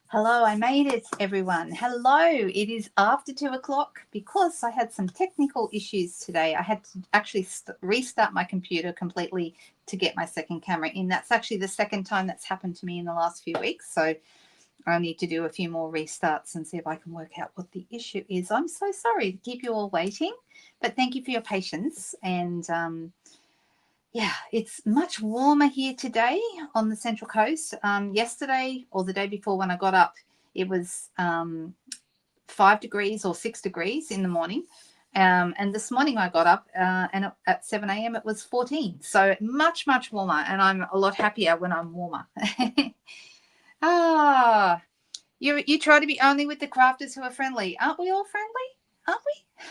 Hello, I made it, everyone. Hello, it is after 2 o'clock because I had some technical issues today. I had to actually restart my computer completely to get my second camera in. That's actually the second time that's happened to me in the last few weeks. So I need to do a few more restarts and see if I can work out what the issue is. I'm so sorry to keep you all waiting, but thank you for your patience. And yeah, it's much warmer here today on the Central Coast. Yesterday or the day before when I got up, it was 5 degrees or 6 degrees in the morning. And this morning I got up and at 7 a.m. it was 14. So much, much warmer. And I'm a lot happier when I'm warmer. You try to be only with the crafters who are friendly. Aren't we all friendly? Aren't we?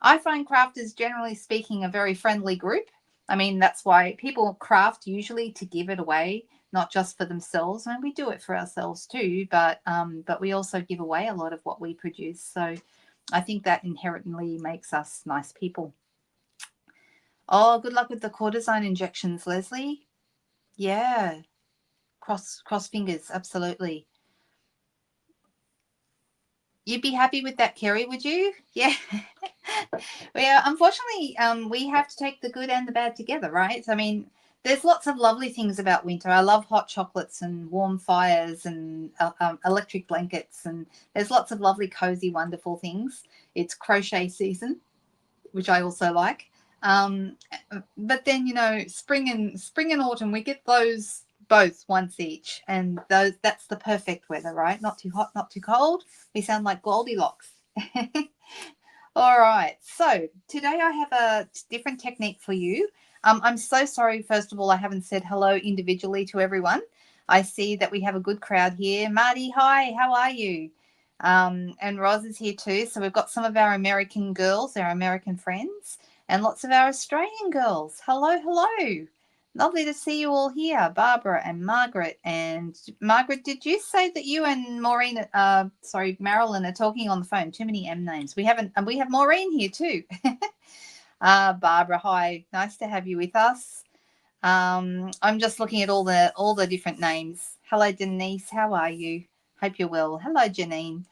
I find crafters, generally speaking, a very friendly group. I mean, that's why people craft usually to give it away, not just for themselves. I mean, we do it for ourselves too, but we also give away a lot of what we produce. So I think that inherently makes us nice people. Oh, good luck with the cortisone injections, Leslie. Yeah, cross fingers, absolutely. You'd be happy with that, Kerry, would you? Yeah. Well, unfortunately, we have to take the good and the bad together, right? I mean, there's lots of lovely things about winter. I love hot chocolates and warm fires and electric blankets, and there's lots of lovely, cozy, wonderful things. It's crochet season, which I also like. Um, but then spring and autumn, we get those both once each, and that's the perfect weather, right? Not too hot, not too cold. We sound like Goldilocks. All right, so today I have a different technique for you. I'm so sorry, first of all, I haven't said hello individually to everyone. I see that we have a good crowd here. Marty, hi, how are you? And Roz is here too. So we've got some of our American girls, our American friends, and lots of our Australian girls. Hello, hello. Lovely to see you all here, Barbara and Margaret. And Margaret, did you say that you and Maureen, Marilyn are talking on the phone? Too many M names. We haven't, and we have Maureen here too. Barbara, hi, nice to have you with us. I'm just looking at all the different names. Hello, Denise, how are you? Hope you're well. Hello, Janine.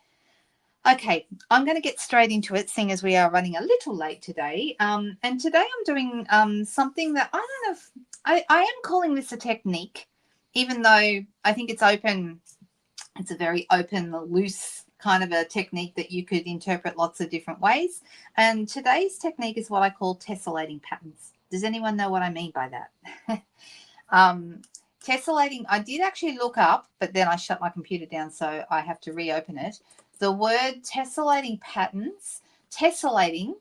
Okay, I'm going to get straight into it, seeing as we are running a little late today. And today I'm doing something that I don't know if I am calling this a technique, even though I think it's open. It's a very open, loose kind of a technique that you could interpret lots of different ways. And today's technique is what I call tessellating patterns. Does anyone know what I mean by that? Tessellating, I did actually look up, but then I shut my computer down, so I have to reopen it. The word tessellating patterns, tessellating,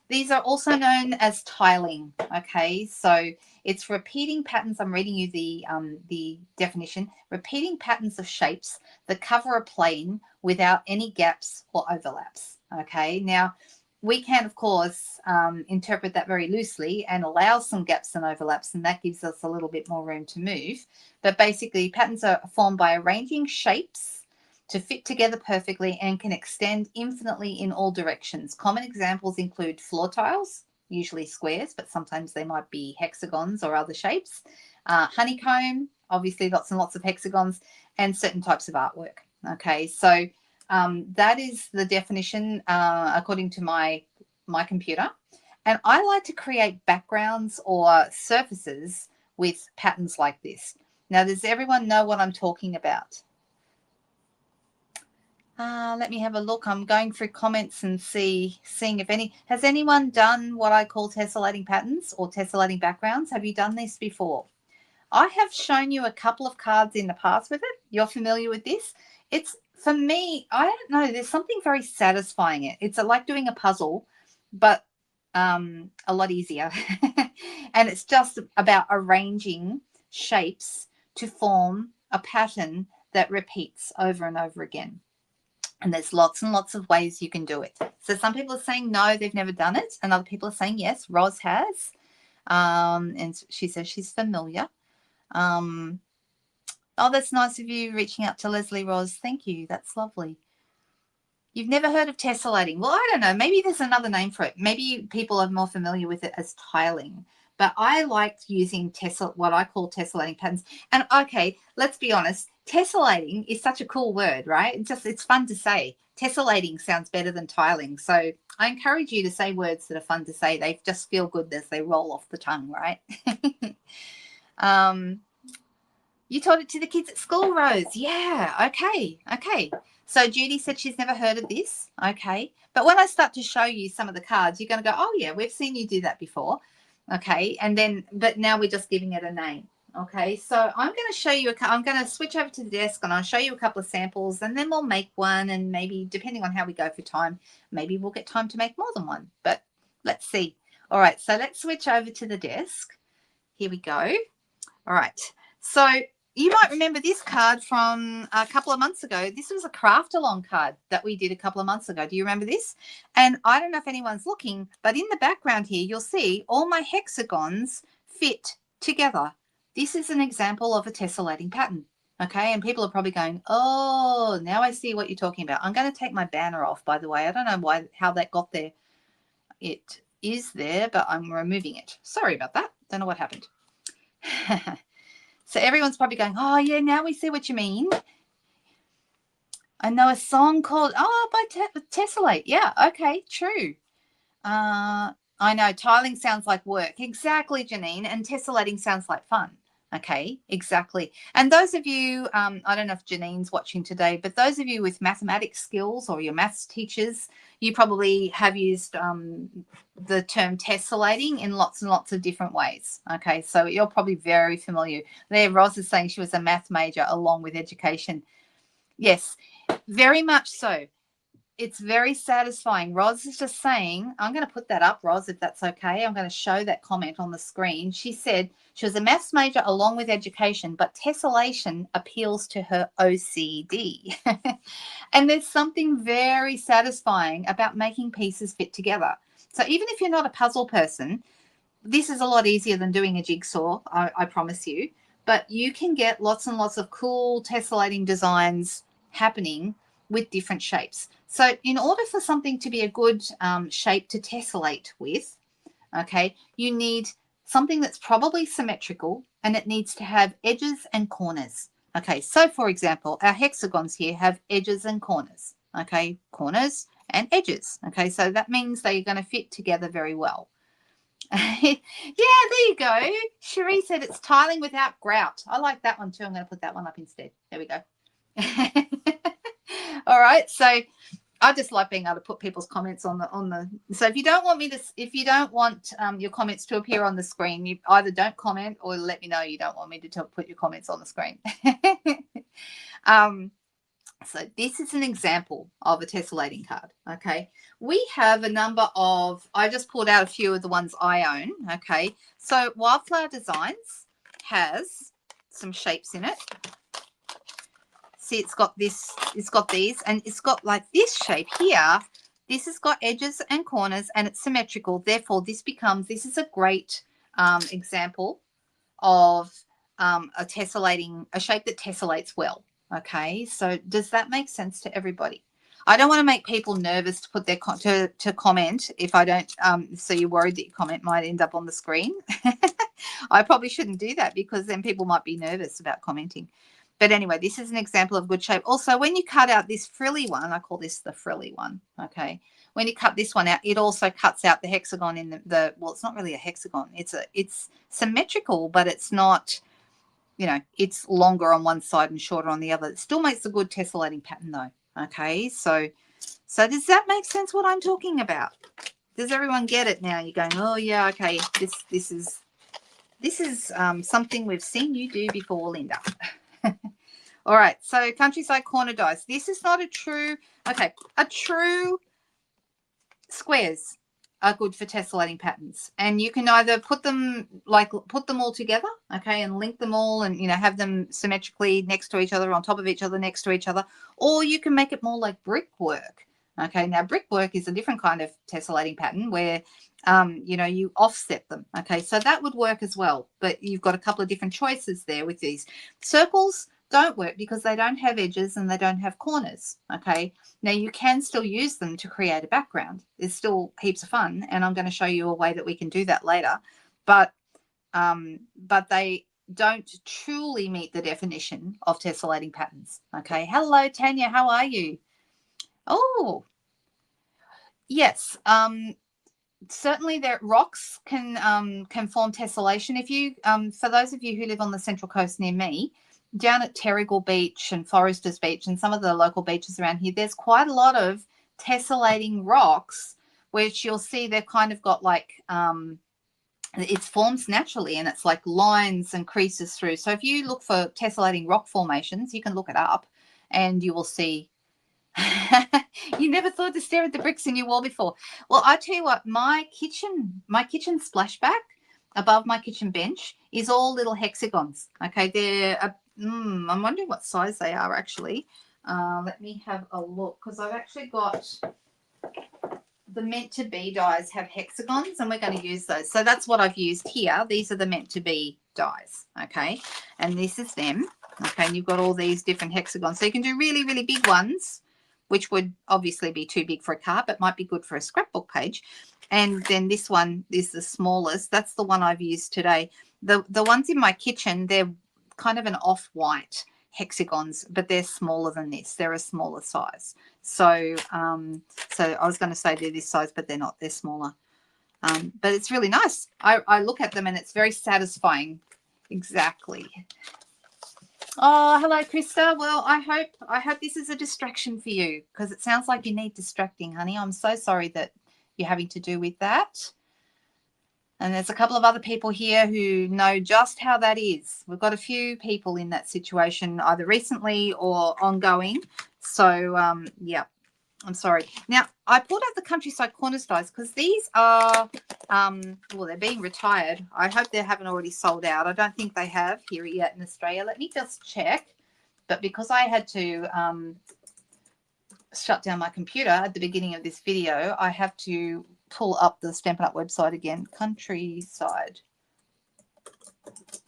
these are also known as tiling, okay? So it's repeating patterns. I'm reading you the definition. Repeating patterns of shapes that cover a plane without any gaps or overlaps, okay? Now, we can, of course, interpret that very loosely and allow some gaps and overlaps, and that gives us a little bit more room to move. But basically, patterns are formed by arranging shapes to fit together perfectly and can extend infinitely in all directions. Common examples include floor tiles, usually squares, but sometimes they might be hexagons or other shapes. Honeycomb, obviously lots and lots of hexagons, and certain types of artwork. Okay, so that is the definition according to my computer. And I like to create backgrounds or surfaces with patterns like this. Now, does everyone know what I'm talking about? Let me have a look. I'm going through comments and seeing if has anyone done what I call tessellating patterns or tessellating backgrounds? Have you done this before? I have shown you a couple of cards in the past with it. You're familiar with this? It's, for me, I don't know, there's something very satisfying. It's like doing a puzzle, but a lot easier. And it's just about arranging shapes to form a pattern that repeats over and over again. And there's lots and lots of ways you can do it. So some people are saying no, they've never done it. And other people are saying yes, Roz has. And she says she's familiar. Oh, that's nice of you reaching out to Leslie, Roz. Thank you. That's lovely. You've never heard of tessellating. Well, I don't know. Maybe there's another name for it. Maybe people are more familiar with it as tiling. But I like using what I call tessellating patterns. And okay, let's be honest. Tessellating is such a cool word, right? It's fun to say. Tesselating sounds better than tiling. So I encourage you to say words that are fun to say. They just feel good as they roll off the tongue, right? You taught it to the kids at school, Rose. Yeah, okay. So Judy said she's never heard of this. Okay. But when I start to show you some of the cards, you're going to go, oh, yeah, we've seen you do that before. Okay. And then, but now we're just giving it a name. Okay. So I'm going to show you, I'm going to switch over to the desk and I'll show you a couple of samples and then we'll make one. And maybe depending on how we go for time, maybe we'll get time to make more than one. But let's see. All right. So let's switch over to the desk. Here we go. All right. So you might remember this card from a couple of months ago. This was a craft along card that we did a couple of months ago. Do you remember this? And I don't know if anyone's looking, but in the background here, you'll see all my hexagons fit together. This is an example of a tessellating pattern. Okay, and people are probably going, oh, now I see what you're talking about. I'm going to take my banner off, by the way. I don't know how that got there. It is there, but I'm removing it. Sorry about that. Don't know what happened. So everyone's probably going, oh, yeah, now we see what you mean. I know a song called, by Tessellate. Yeah, okay, true. I know tiling sounds like work. Exactly, Janine. And tessellating sounds like fun. Okay, exactly. And those of you, I don't know if Janine's watching today, but those of you with mathematics skills or your maths teachers, you probably have used the term tessellating in lots and lots of different ways. Okay, so you're probably very familiar. There, Roz is saying she was a math major along with education. Yes, very much so. It's very satisfying. Roz is just saying, I'm going to put that up, Roz, if that's okay. I'm going to show that comment on the screen. She said she was a maths major along with education, but tessellation appeals to her OCD. And there's something very satisfying about making pieces fit together. So even if you're not a puzzle person, this is a lot easier than doing a jigsaw, I promise you. But you can get lots and lots of cool tessellating designs happening with different shapes. So in order for something to be a good shape to tessellate with, okay, you need something that's probably symmetrical and it needs to have edges and corners. Okay, so for example, our hexagons here have edges and corners. Okay, corners and edges. Okay, so that means they're going to fit together very well. Yeah, there you go. Cherie said it's tiling without grout. I like that one too. I'm going to put that one up instead. There we go. All right, so I just like being able to put people's comments on the. So if you don't want your comments to appear on the screen, you either don't comment or let me know you don't want me to put your comments on the screen. So this is an example of a tessellating card. Okay, we have a number of. I just pulled out a few of the ones I own. Okay, so Wildflower Designs has some shapes in it. See, it's got these, and it's got like this shape here. This has got edges and corners and it's symmetrical. Therefore, this is a great example of a shape that tessellates well. Okay, so does that make sense to everybody? I don't want to make people nervous to put their to comment if I don't. So you're worried that your comment might end up on the screen. I probably shouldn't do that because then people might be nervous about commenting. But anyway, this is an example of good shape. Also, when you cut out this frilly one, I call this the frilly one, okay? When you cut this one out, it also cuts out the hexagon in well, it's not really a hexagon. It's symmetrical, but it's not, it's longer on one side and shorter on the other. It still makes a good tessellating pattern though, okay? So does that make sense what I'm talking about? Does everyone get it now? You're going, oh, yeah, okay, this is something we've seen you do before, Linda. All right, so Countryside Corner dice. This is not a true squares are good for tessellating patterns. And you can either put them all together, okay, and link them all and, have them symmetrically next to each other, on top of each other, next to each other, or you can make it more like brickwork. Okay, now brickwork is a different kind of tessellating pattern where, you offset them. Okay, so that would work as well, but you've got a couple of different choices there with these. Circles don't work because they don't have edges and they don't have corners. Okay, now you can still use them to create a background. It's still heaps of fun, and I'm going to show you a way that we can do that later. But don't truly meet the definition of tessellating patterns. Okay. Hello, Tanya. How are you? Oh, yes. Certainly, there rocks can form tessellation. If you, for those of you who live on the Central Coast near me, down at Terrigal Beach and Foresters Beach and some of the local beaches around here, there's quite a lot of tessellating rocks, which you'll see they've kind of got like it forms naturally, and it's like lines and creases through. So if you look for tessellating rock formations, you can look it up, and you will see. You never thought to stare at the bricks in your wall before. Well, I tell you what, my kitchen splashback above my kitchen bench is all little hexagons. Okay, they're I'm wondering what size they are actually. Let me have a look, because I've actually got the meant to be dies have hexagons, and we're going to use those. So that's what I've used here. These are the meant to be dies. Okay, and this is them. Okay, and you've got all these different hexagons, so you can do really, really big ones, which would obviously be too big for a card, but might be good for a scrapbook page. And then this one is the smallest. That's the one I've used today. The ones in my kitchen, they're kind of an off-white hexagons, but they're smaller than this. They're a smaller size. So so I was going to say they're this size, but they're not. They're smaller. But it's really nice. I look at them and it's very satisfying. Exactly. Oh, hello, Krista. Well, I hope this is a distraction for you, because it sounds like you need distracting, honey. I'm so sorry that you're having to do with that. And there's a couple of other people here who know just how that is. We've got a few people in that situation, either recently or ongoing. So, yeah, I'm sorry. Now, I pulled out the Countryside Corners dies because these are, well, they're being retired. I hope they haven't already sold out. I don't think they have here yet in Australia. Let me just check. But because I had to shut down my computer at the beginning of this video, I have to pull up the Stampin' Up website again. Countryside. If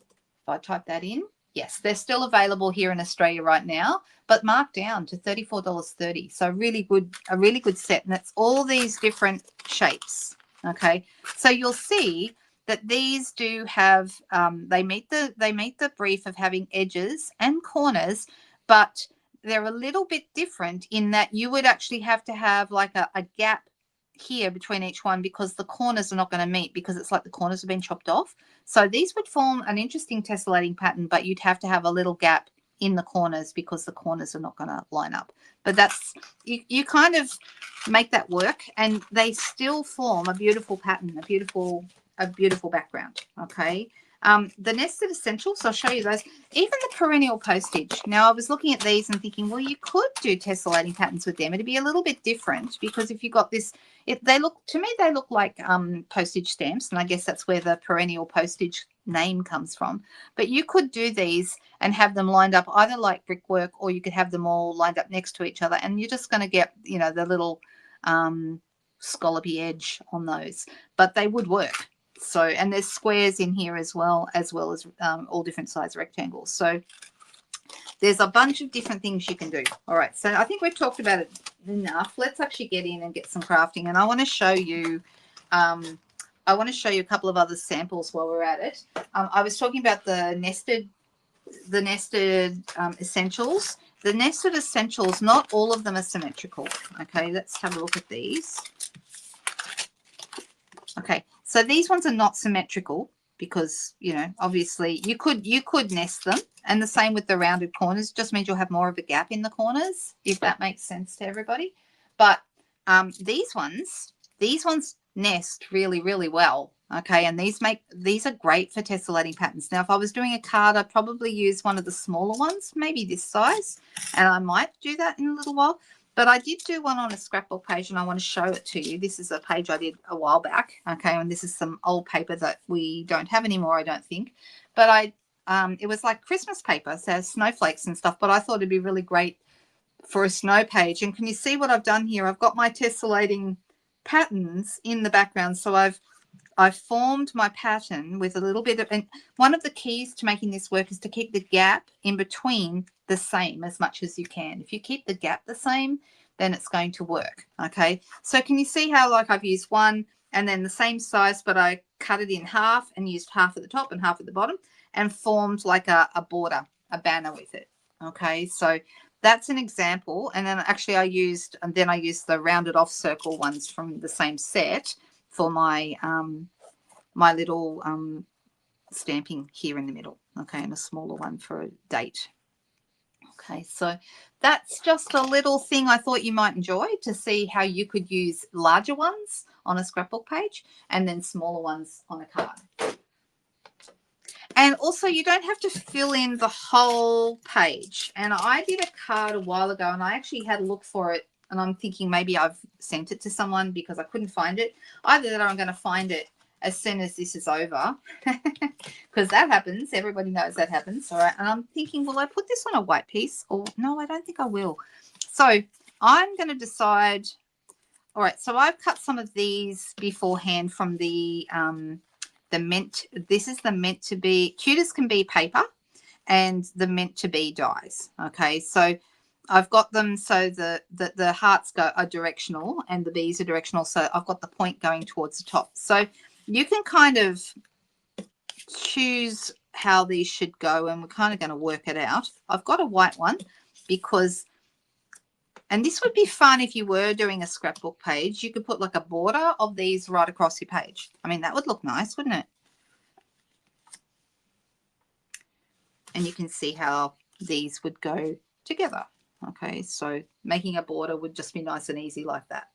I type that in, yes, they're still available here in Australia right now, but marked down to $34.30. So a really good set, and it's all these different shapes. Okay, so you'll see that these do have they meet the brief of having edges and corners, but they're a little bit different in that you would actually have to have like a gap here between each one, because the corners are not going to meet, because it's like the corners have been chopped off. So these would form an interesting tessellating pattern, but you'd have to have a little gap in the corners because the corners are not going to line up. But that's, you kind of make that work, and they still form a beautiful pattern, a beautiful background. Okay. The nested essentials, I'll show you those. Even the perennial postage. Now, I was looking at these and thinking, well, you could do tessellating patterns with them. It'd be a little bit different, because if you got this, they look like postage stamps, and I guess that's where the perennial postage name comes from. But you could do these and have them lined up either like brickwork, or you could have them all lined up next to each other, and you're just going to get, you know, the little scallopy edge on those, but they would work. So, and there's squares in here as well as all different size rectangles. So there's a bunch of different things you can do. All right, so I think we've talked about it enough. Let's actually get in and get some crafting. And I want to show you a couple of other samples while we're at it. I was talking about the nested essentials. The nested essentials, not all of them are symmetrical. Okay, let's have a look at these. Okay, so these ones are not symmetrical because, you know, obviously you could nest them, and the same with the rounded corners. Just means you'll have more of a gap in the corners, if that makes sense to everybody. But these ones nest really, really well. Okay, and these are great for tessellating patterns. Now, if I was doing a card, I'd probably use one of the smaller ones, maybe this size, and I might do that in a little while. But I did do one on a scrapbook page, and I want to show it to you. This is a page I did a while back, okay, and this is some old paper that we don't have anymore, I don't think. But it was like Christmas paper, so snowflakes and stuff, but I thought it'd be really great for a snow page. And can you see what I've done here? I've got my tessellating patterns in the background, so I've formed my pattern with a little bit of, and one of the keys to making this work is to keep the gap in between the same as much as you can. If you keep the gap the same, then it's going to work. Okay, so can you see how, like, I've used one and then the same size, but I cut it in half and used half at the top and half at the bottom, and formed like a border, a banner with it. Okay, so that's an example. And then actually I used the rounded off circle ones from the same set for my my little stamping here in the middle. Okay, and a smaller one for a date. Okay, so that's just a little thing I thought you might enjoy, to see how you could use larger ones on a scrapbook page and then smaller ones on a card. And also, you don't have to fill in the whole page. And I did a card a while ago, and I actually had a look for it, and I'm thinking maybe I've sent it to someone because I couldn't find it. Either that or I'm going to find it as soon as this is over, because that happens. Everybody knows that happens. All right. And I'm thinking, will I put this on a white piece? Or no, I don't think I will. So I'm going to decide. All right. So I've cut some of these beforehand from the this is the meant to be, cute as can be paper, and the meant to be dies. Okay. So I've got them so the hearts are directional and the bees are directional. So I've got the point going towards the top. So you can kind of choose how these should go, and we're kind of going to work it out. I've got a white one because, and this would be fun if you were doing a scrapbook page. You could put like a border of these right across your page. I mean, that would look nice, wouldn't it? And you can see how these would go together. Okay, so making a border would just be nice and easy like that.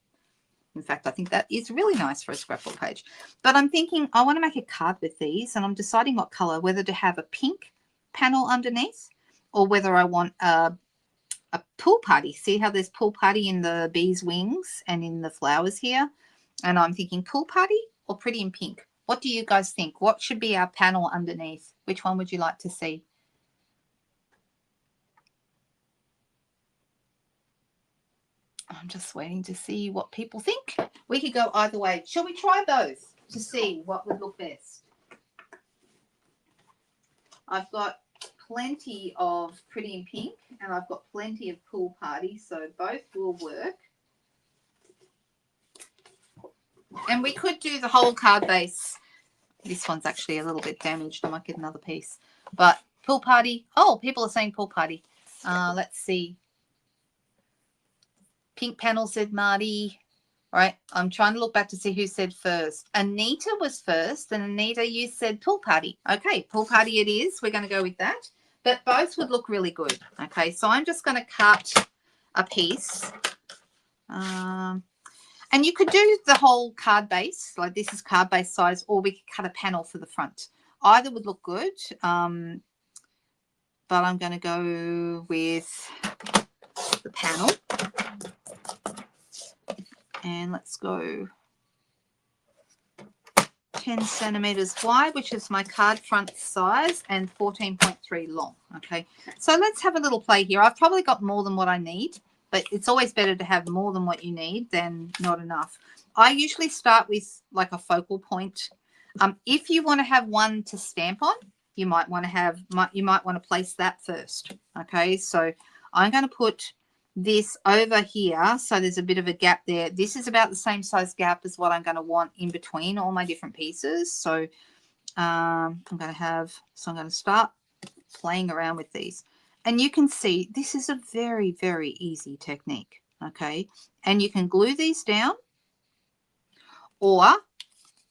In fact, I think that is really nice for a scrapbook page. But I'm thinking I want to make a card with these, and I'm deciding what color, whether to have a pink panel underneath or whether I want a pool party. See how there's pool party in the bee's wings and in the flowers here? And I'm thinking pool party or pretty in pink. What do you guys think? What should be our panel underneath? Which one would you like to see? I'm just waiting to see what people think. We could go either way. Shall we try both to see what would look best? I've got plenty of pretty in pink and I've got plenty of pool party, so both will work. And we could do the whole card base. This one's actually a little bit damaged. I might get another piece. But pool party. Oh, people are saying pool party. Let's see. Pink panel, said Marty. All right, I'm trying to look back to see who said first. Anita was first, and Anita, you said pool party. Okay, pool party it is. We're going to go with that. But both would look really good. Okay, so I'm just going to cut a piece. And you could do the whole card base, like this is card base size, or we could cut a panel for the front. Either would look good, but I'm going to go with the panel. And let's go 10 centimeters wide, which is my card front size, and 14.3 long. Okay, so let's have a little play here. I've probably got more than what I need, but it's always better to have more than what you need than not enough. I usually start with like a focal point. If you want to have one to stamp on, you might want to place that first. Okay, so I'm going to put this over here, so there's a bit of a gap there. This is about the same size gap as what I'm going to want in between all my different pieces. So I'm going to start playing around with these, and you can see this is a very, very easy technique. Okay, and you can glue these down, or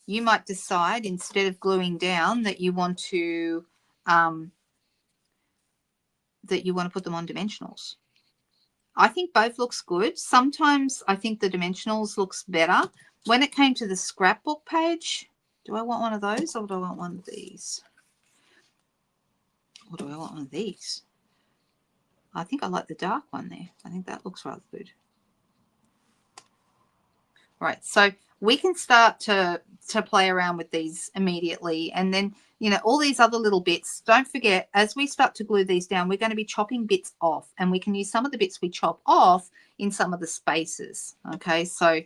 you might decide instead of gluing down that you want to put them on dimensionals. I think both looks good. Sometimes I think the dimensionals looks better. When it came to the scrapbook page, do I want one of those or do I want one of these? Or do I want one of these? I think I like the dark one there. I think that looks rather good. Right, so we can start to play around with these immediately. And then, you know, all these other little bits, don't forget, as we start to glue these down, we're going to be chopping bits off, and we can use some of the bits we chop off in some of the spaces. Okay, so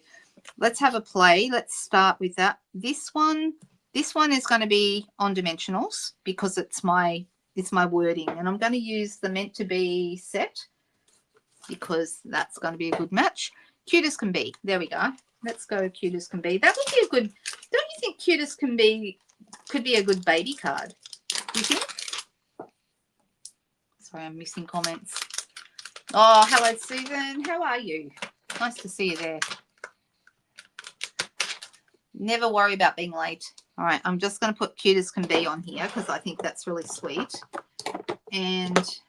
let's have a play. Let's start with that. This one is going to be on dimensionals because it's my wording, and I'm going to use the meant to be set because that's going to be a good match. Cute as can be. There we go. Let's go cute as can be. That would be a good, don't you think cute as can be could be a good baby card? Do you think? Sorry, I'm missing comments. Oh, hello, Susan. How are you? Nice to see you there. Never worry about being late. All right, I'm just going to put cute as can be on here because I think that's really sweet. And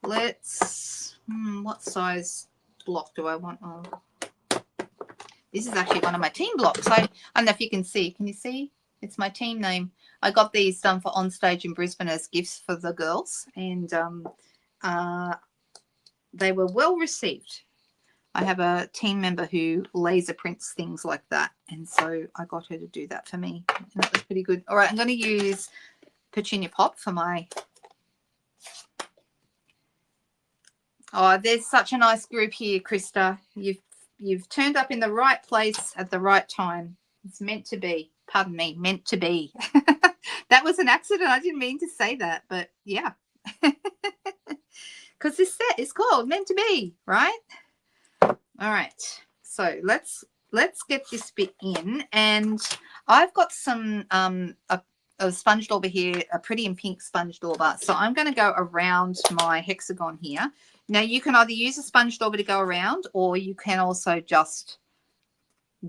let's, what size block do I want? Oh, this is actually one of my team blocks. I don't know if you can see. Can you see? It's my team name. I got these done for On Stage in Brisbane as gifts for the girls, and they were well received. I have a team member who laser prints things like that, and so I got her to do that for me, and that was pretty good. All right, I'm going to use Petunia Pop for my... Oh, there's such a nice group here, Krista. You've turned up in the right place at the right time. It's meant to be. Pardon me, meant to be. That was an accident. I didn't mean to say that, but yeah. Because this set is called Meant to Be, right? All right. So let's get this bit in. And I've got some a sponge dauber here, a pretty and pink sponge dauber. So I'm going to go around my hexagon here. Now, you can either use a sponge dauber to go around, or you can also just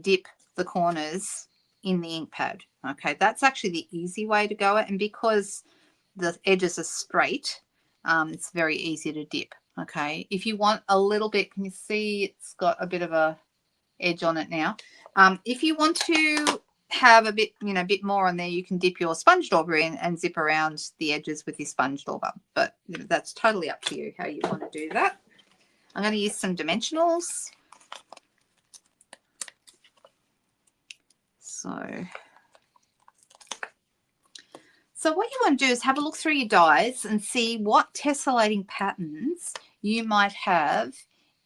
dip the corners in the ink pad. Okay, that's actually the easy way to go. And because the edges are straight, it's very easy to dip. Okay, if you want a little bit, can you see it's got a bit of a edge on it now? If you want to have a bit, bit more on there, you can dip your sponge dauber in and zip around the edges with your sponge dauber. But that's totally up to you how you want to do that. I'm going to use some dimensionals. So what you want to do is have a look through your dies and see what tessellating patterns you might have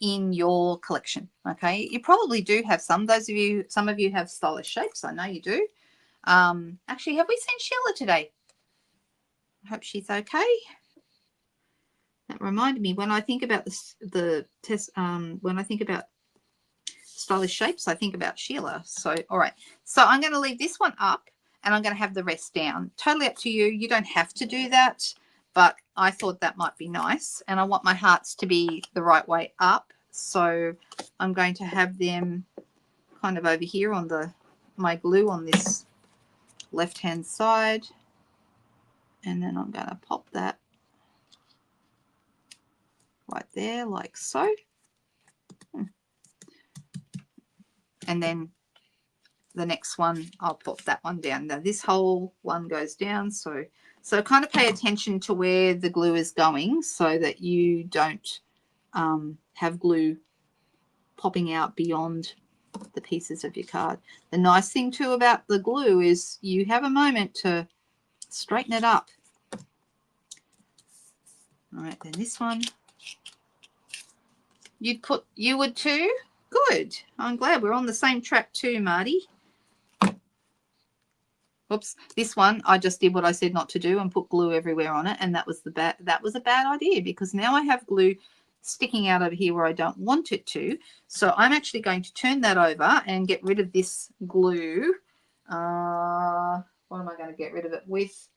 in your collection. Okay, you probably do have some. Some of you have stylish shapes. I know you do. Actually, have we seen Sheila today? I hope she's okay. That reminded me, when I think about when I think about stylish shapes, I think about Sheila. So, all right. So I'm going to leave this one up, and I'm going to have the rest down. Totally up to you. You don't have to do that, but I thought that might be nice. And I want my hearts to be the right way up. So I'm going to have them kind of over here on my glue on this left-hand side. And then I'm going to pop that right there like so. And then the next one, I'll put that one down. Now this whole one goes down. So kind of pay attention to where the glue is going so that you don't have glue popping out beyond the pieces of your card. The nice thing too about the glue is you have a moment to straighten it up. All right, then this one, you would too? Good. I'm glad we're on the same track too, Marty. Oops, this one I just did what I said not to do and put glue everywhere on it, and that was a bad idea, because now I have glue sticking out over here where I don't want it to. So I'm actually going to turn that over and get rid of this glue. What am I going to get rid of it with?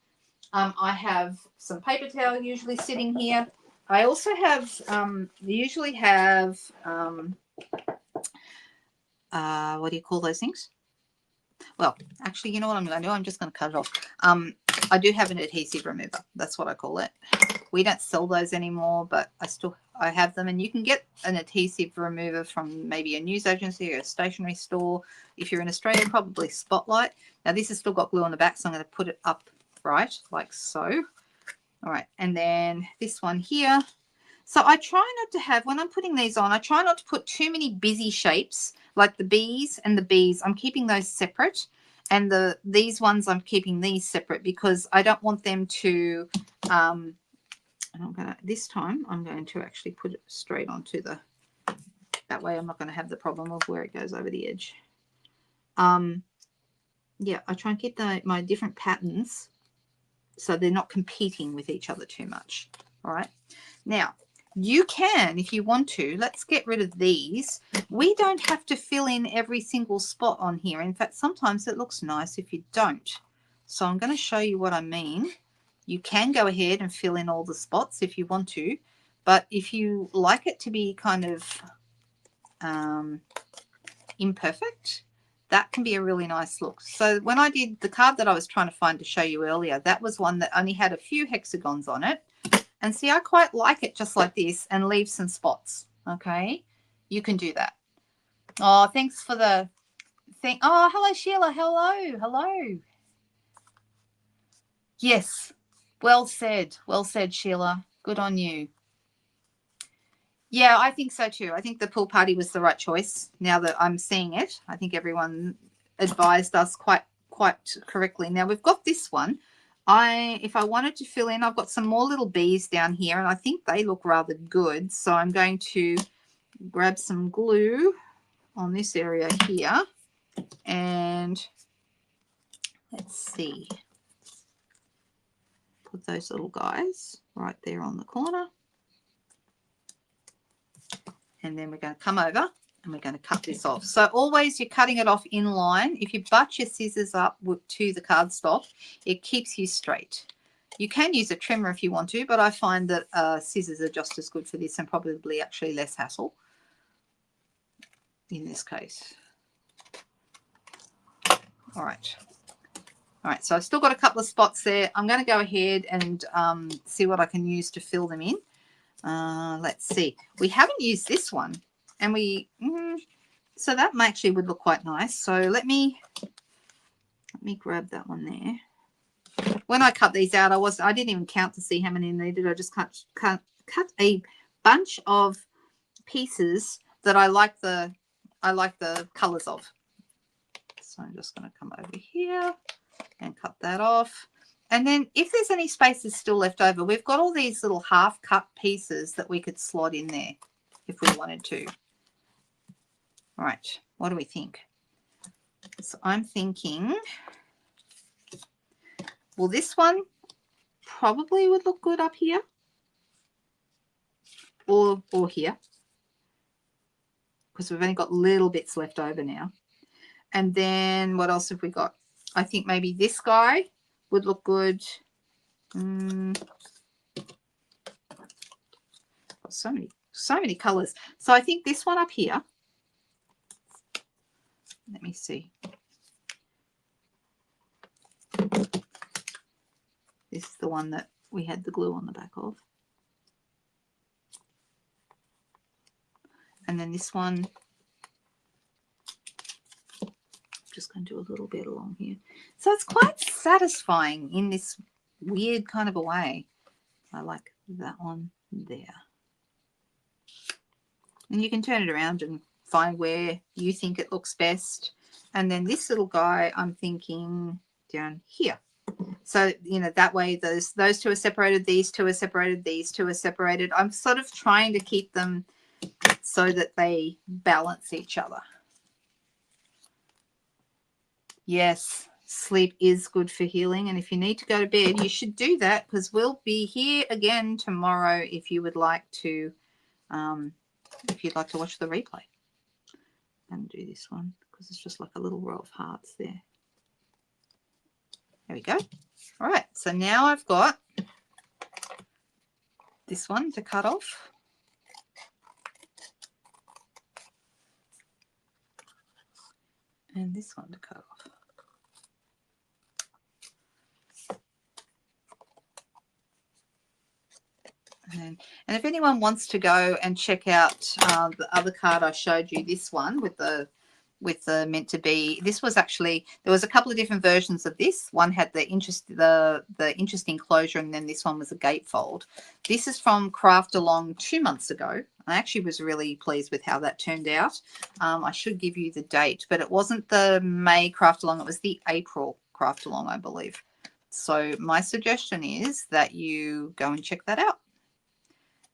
I have some paper towel usually sitting here. I also have usually have what do you call those things? Well, actually, you know what I'm going to do? I'm just going to cut it off. I do have an adhesive remover. That's what I call it. We don't sell those anymore, but I have them. And you can get an adhesive remover from maybe a news agency or a stationery store. If you're in Australia, probably Spotlight. Now, this has still got glue on the back, so I'm going to put it up right, like so. All right, and then this one here. So I try not to have, when I'm putting these on, I try not to put too many busy shapes, like the bees and the bees. I'm keeping those separate. And these ones, I'm keeping these separate because I don't want them to, this time I'm going to actually put it straight onto that way I'm not going to have the problem of where it goes over the edge. Yeah, I try and keep my different patterns so they're not competing with each other too much. All right. Now, you can, if you want to, let's get rid of these. We don't have to fill in every single spot on here. In fact, sometimes it looks nice if you don't. So I'm going to show you what I mean. You can go ahead and fill in all the spots if you want to, but if you like it to be kind of imperfect, that can be a really nice look. So when I did the card that I was trying to find to show you earlier, that was one that only had a few hexagons on it. And see, I quite like it just like this and leave some spots. Okay, you can do that. Oh, thanks for the thing. Oh, hello, Sheila. Hello. Yes, well said. Well said, Sheila. Good on you. Yeah, I think so too. I think the pool party was the right choice. Now that I'm seeing it, I think everyone advised us quite correctly. Now we've got this one. If I wanted to fill in, I've got some more little bees down here, and I think they look rather good. So I'm going to grab some glue on this area here, and let's see, put those little guys right there on the corner. And then we're going to come over and we're going to cut this off. So always you're cutting it off in line. If you butt your scissors up to the cardstock, it keeps you straight. You can use a trimmer if you want to, but I find that scissors are just as good for this and probably actually less hassle in this case. All right. All right, so I've still got a couple of spots there. I'm going to go ahead and see what I can use to fill them in. Let's see. We haven't used this one, and so that actually would look quite nice. So let me grab that one there. When I cut these out, I didn't even count to see how many I needed. I just cut a bunch of pieces that I like the colors of. So I'm just going to come over here and cut that off. And then if there's any spaces still left over, we've got all these little half cut pieces that we could slot in there if we wanted to. All right, what do we think? So I'm thinking, well, this one probably would look good up here or here, because we've only got little bits left over now. And then what else have we got? I think maybe this guy would look good. So many colors. So I think this one up here, let me see. This is the one that we had the glue on the back of. And then this one, just going to do a little bit along here. So it's quite satisfying in this weird kind of a way. I like that one there. And you can turn it around and find where you think it looks best. And then this little guy, I'm thinking down here. So, you know, that way those two are separated, these two are separated, these two are separated. I'm sort of trying to keep them so that they balance each other. Yes, sleep is good for healing. And if you need to go to bed, you should do that, because we'll be here again tomorrow if you would like to, if you'd like to watch the replay. I'm going to do this one because it's just like a little row of hearts there. There we go. All right, so now I've got this one to cut off. And this one to cut off. And if anyone wants to go and check out the other card I showed you, this one with the meant to be, this was actually, there was a couple of different versions of this. One had the interesting closure, and then this one was a gatefold. This is from Craft Along 2 months ago. I actually was really pleased with how that turned out. I should give you the date, but it wasn't the May Craft Along, it was the April Craft Along, I believe. So my suggestion is that you go and check that out.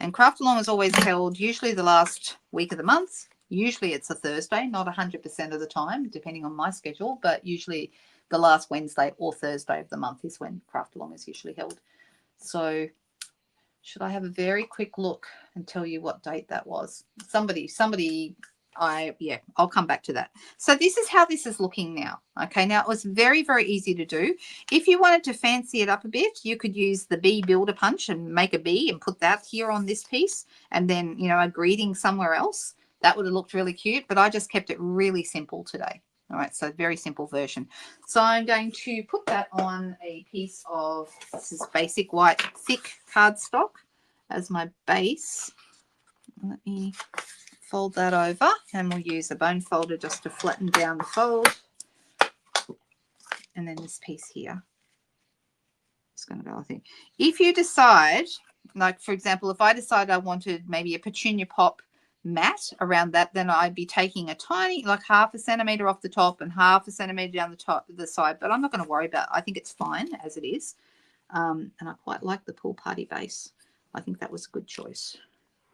And Craft Along is always held usually the last week of the month. Usually it's a Thursday, not 100% of the time, depending on my schedule, but usually the last Wednesday or Thursday of the month is when Craft Along is usually held. So should I have a very quick look and tell you what date that was? Somebody I'll come back to that. So this is how this is looking now. Okay, now it was very, very easy to do. If you wanted to fancy it up a bit, you could use the bee builder punch and make a bee and put that here on this piece, and then, you know, a greeting somewhere else. That would have looked really cute, but I just kept it really simple today. All right, so very simple version. So I'm going to put that on a piece of, this is basic white thick cardstock as my base. Let me fold that over, and we'll use a bone folder just to flatten down the fold. And then this piece here is going to go, I think. If you decide, like for example, if I decide I wanted maybe a petunia pop mat around that, then I'd be taking a tiny, like 1/2 centimeter off the top and 1/2 centimeter down the top, the side. But I'm not going to worry about it. I think it's fine as it is. And I quite like the pool party base. I think that was a good choice.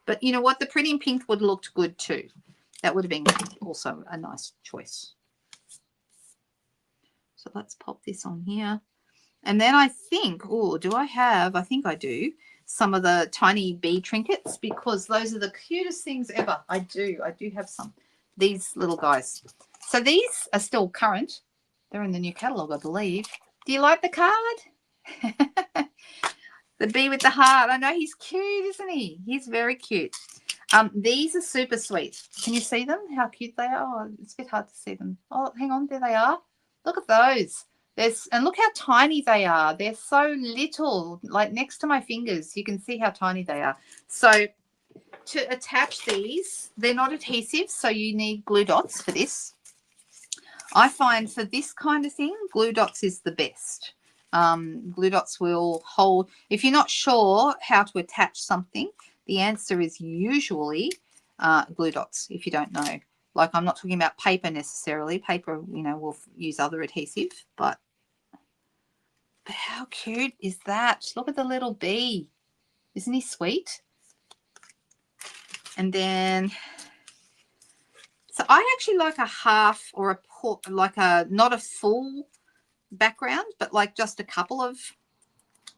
But you know what? The pretty pink would have looked good too. That would have been also a nice choice. So let's pop this on here. And then I think, oh, do I have, I think I do, some of the tiny bee trinkets, because those are the cutest things ever. I do have some. These little guys. So these are still current. They're in the new catalogue, I believe. Do you like the card? The bee with the heart. I know he's cute, isn't he? He's very cute. These are super sweet. Can you see them? How cute they are? Oh, it's a bit hard to see them. Oh, hang on. There they are. Look at those. And look how tiny they are. They're so little, like next to my fingers. You can see how tiny they are. So to attach these, they're not adhesive, so you need glue dots for this. I find for this kind of thing, glue dots is the best. Glue dots will hold. If you're not sure how to attach something, the answer is usually glue dots, if you don't know. Like, I'm not talking about paper necessarily. Paper, you know, we'll use other adhesive, but how cute is that? Look at the little bee. Isn't he sweet? And then, so I actually like a half or a, like a, not a full background, but like just a couple of,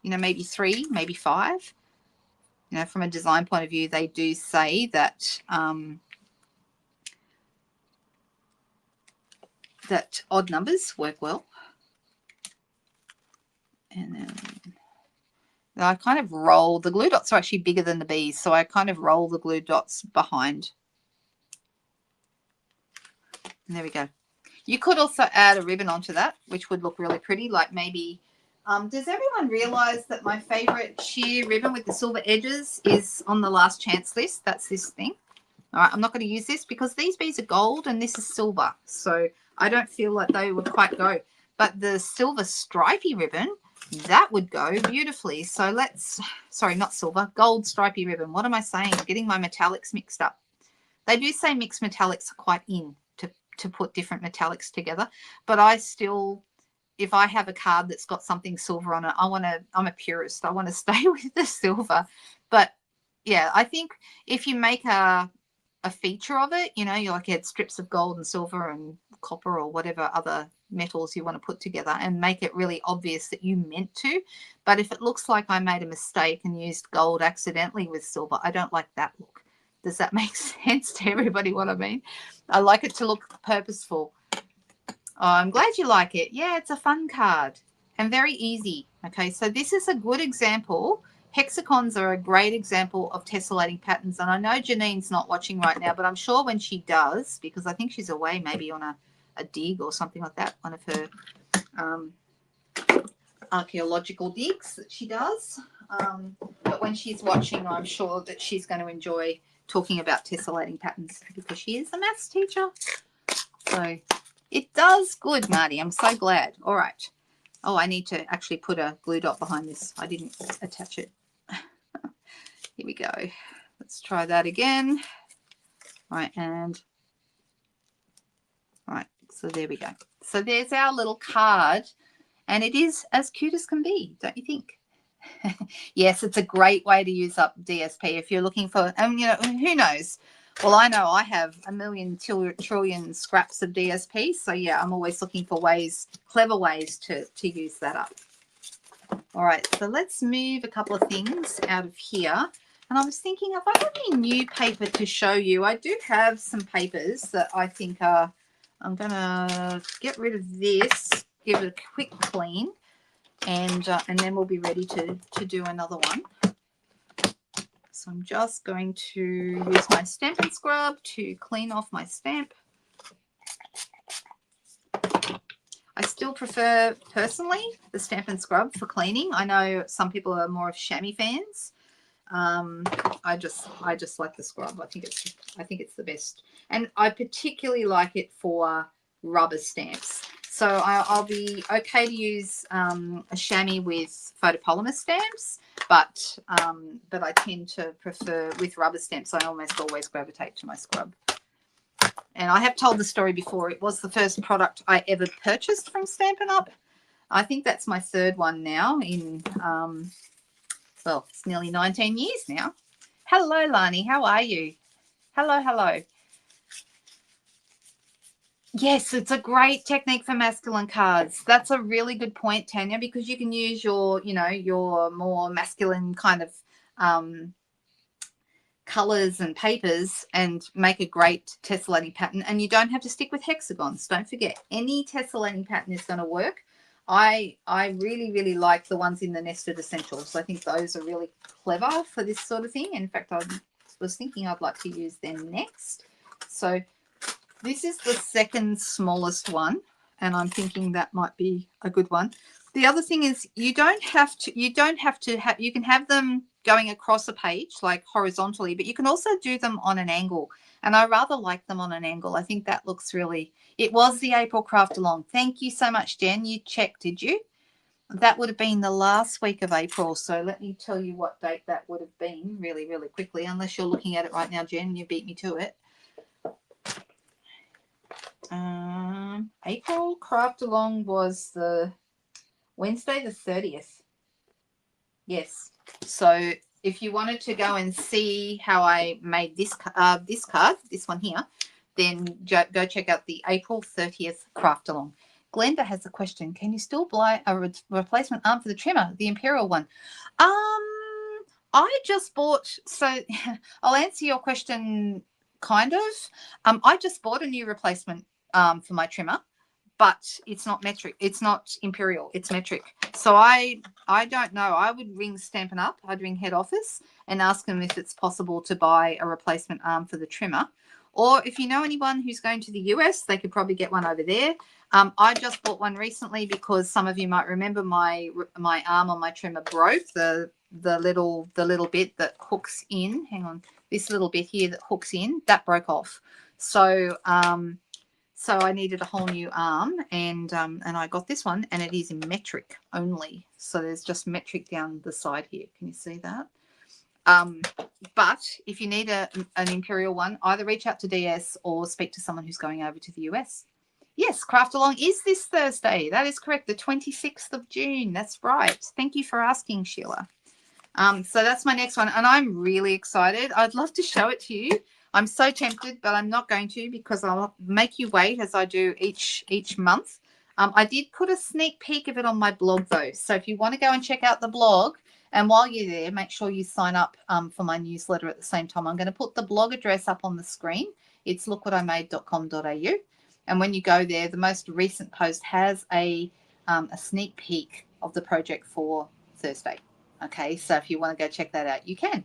you know, maybe 3, maybe 5. You know, from a design point of view, they do say that that odd numbers work well. And then I kind of roll, the glue dots are actually bigger than the bees, so I kind of roll the glue dots behind. And there we go. You could also add a ribbon onto that, which would look really pretty, like maybe, does everyone realize that my favorite sheer ribbon with the silver edges is on the last chance list? That's this thing. All right, I'm not going to use this because these bees are gold and this is silver, so I don't feel like they would quite go. But the silver stripy ribbon, that would go beautifully. So let's, sorry, not silver, gold stripy ribbon. What am I saying? I'm getting my metallics mixed up. They do say mixed metallics are quite in to put different metallics together, but I still, if I have a card that's got something silver on it, I'm a purist. I want to stay with the silver. But yeah, I think if you make a feature of it, you know, you like add strips of gold and silver and copper or whatever other metals you want to put together and make it really obvious that you meant to. But if it looks like I made a mistake and used gold accidentally with silver, I don't like that look. Does that make sense to everybody what I mean? I like it to look purposeful. Oh, I'm glad you like it. Yeah, it's a fun card and very easy. Okay, so this is a good example. Hexagons are a great example of tessellating patterns. And I know Janine's not watching right now, but I'm sure when she does, because I think she's away maybe on a dig or something like that, one of her archaeological digs that she does. But when she's watching, I'm sure that she's going to enjoy talking about tessellating patterns because she is a maths teacher. So it does good, Marty. I'm so glad. All right. Oh, I need to actually put a glue dot behind this. I didn't attach it. Here we go. Let's try that again. All right, and all right, so there we go. So there's our little card, and it is as cute as can be, don't you think? Yes, it's a great way to use up DSP if you're looking for, and you know, who knows? Well, I know I have a million trillion scraps of DSP, so yeah, I'm always looking for ways, clever ways to use that up. All right, so let's move a couple of things out of here. And I was thinking, if I have any new paper to show you, I do have some papers that I think are, I'm going to get rid of this, give it a quick clean, and then we'll be ready to do another one. So I'm just going to use my Stampin' Scrub to clean off my stamp. I still prefer, personally, the Stampin' Scrub for cleaning. I know some people are more of chamois fans. I just like the scrub. I think it's the best, and I particularly like it for rubber stamps. So I'll be okay to use a chamois with photopolymer stamps, but I tend to prefer with rubber stamps. I almost always gravitate to my scrub. And I have told the story before. It was the first product I ever purchased from Stampin' Up. I think that's my third one now in, well, it's nearly 19 years now. Hello, Lani. How are you? Hello, hello. Yes, it's a great technique for masculine cards. That's a really good point, Tanya, because you can use your, your more masculine kind of colors and papers and make a great tessellating pattern, and you don't have to stick with hexagons. Don't forget, any tessellating pattern is going to work. I really like the ones in the Nested Essentials. I think those are really clever for this sort of thing. In fact, I was thinking I'd like to use them next. So this is the second smallest one, and I'm thinking that might be a good one. The other thing is you can have them going across a page like horizontally, but you can also do them on an angle, and I rather like them on an angle. I think that looks really, it was the April Craft Along. Thank you so much, Jen. You checked, did you? That would have been the last week of April, so let me tell you what date that would have been really quickly, unless you're looking at it right now, Jen. You beat me to it. April Craft Along was the Wednesday the 30th. Yes. So if you wanted to go and see how I made this card, this one here, then go check out the April 30th Craft Along. Glenda has a question. Can you still buy a replacement arm for the trimmer, the Imperial one? I just bought, so I'll answer your question kind of. I just bought a new replacement for my trimmer, but it's not metric. It's not Imperial. It's metric. So I don't know. I would ring Stampin' Up. I'd ring head office and ask them if it's possible to buy a replacement arm for the trimmer. Or if you know anyone who's going to the US, they could probably get one over there. I just bought one recently because some of you might remember my arm on my trimmer broke. The little bit that hooks in. Hang on. This little bit here that hooks in, that broke off. So so I needed a whole new arm, and I got this one, and it is in metric only. So there's just metric down the side here. Can you see that? But if you need an Imperial one, either reach out to DS or speak to someone who's going over to the US. Yes, Craft Along is this Thursday. That is correct, the 26th of June. That's right. Thank you for asking, Sheila. So that's my next one, and I'm really excited. I'd love to show it to you. I'm so tempted, but I'm not going to because I'll make you wait as I do each month. I did put a sneak peek of it on my blog, though. So if you want to go and check out the blog, and while you're there, make sure you sign up for my newsletter at the same time. I'm going to put the blog address up on the screen. It's lookwhatimade.com.au. And when you go there, the most recent post has a sneak peek of the project for Thursday. Okay, so if you want to go check that out, you can.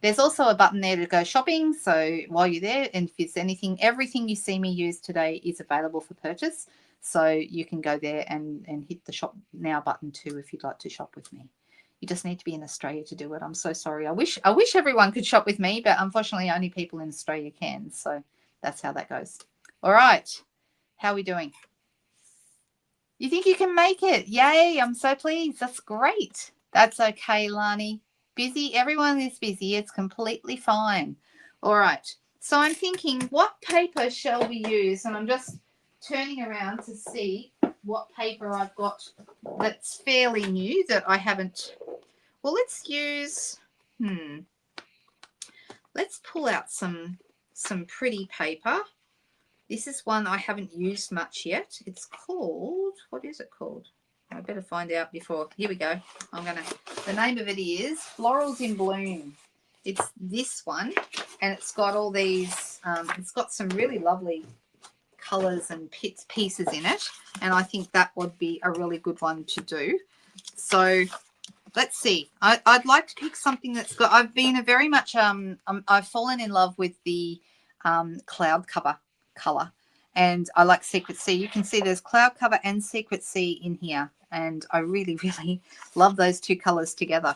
There's also a button there to go shopping. So while you're there, and if it's everything you see me use today is available for purchase. So you can go there and hit the shop now button too if you'd like to shop with me. You just need to be in Australia to do it. I'm so sorry. I wish everyone could shop with me, but unfortunately only people in Australia can. So that's how that goes. All right. How are we doing? You think you can make it? Yay. I'm so pleased. That's great. That's okay, Lani. Busy. Everyone is busy. It's completely fine. All right. So I'm thinking, what paper shall we use? And I'm just turning around to see what paper I've got that's fairly new that I haven't. Well, let's use, let's pull out some pretty paper. This is one I haven't used much yet. It's called, what is it called? I better find out before. Here we go. The name of it is Florals in Bloom. It's this one, and it's got all these, it's got some really lovely colors and pieces in it, and I think that would be a really good one to do. So let's see. I'd like to pick something that's got, I've been a very much, I've fallen in love with the cloud cover color, and I like Secret Sea. You can see there's cloud cover and Secret Sea in here, and I really, really love those two colors together.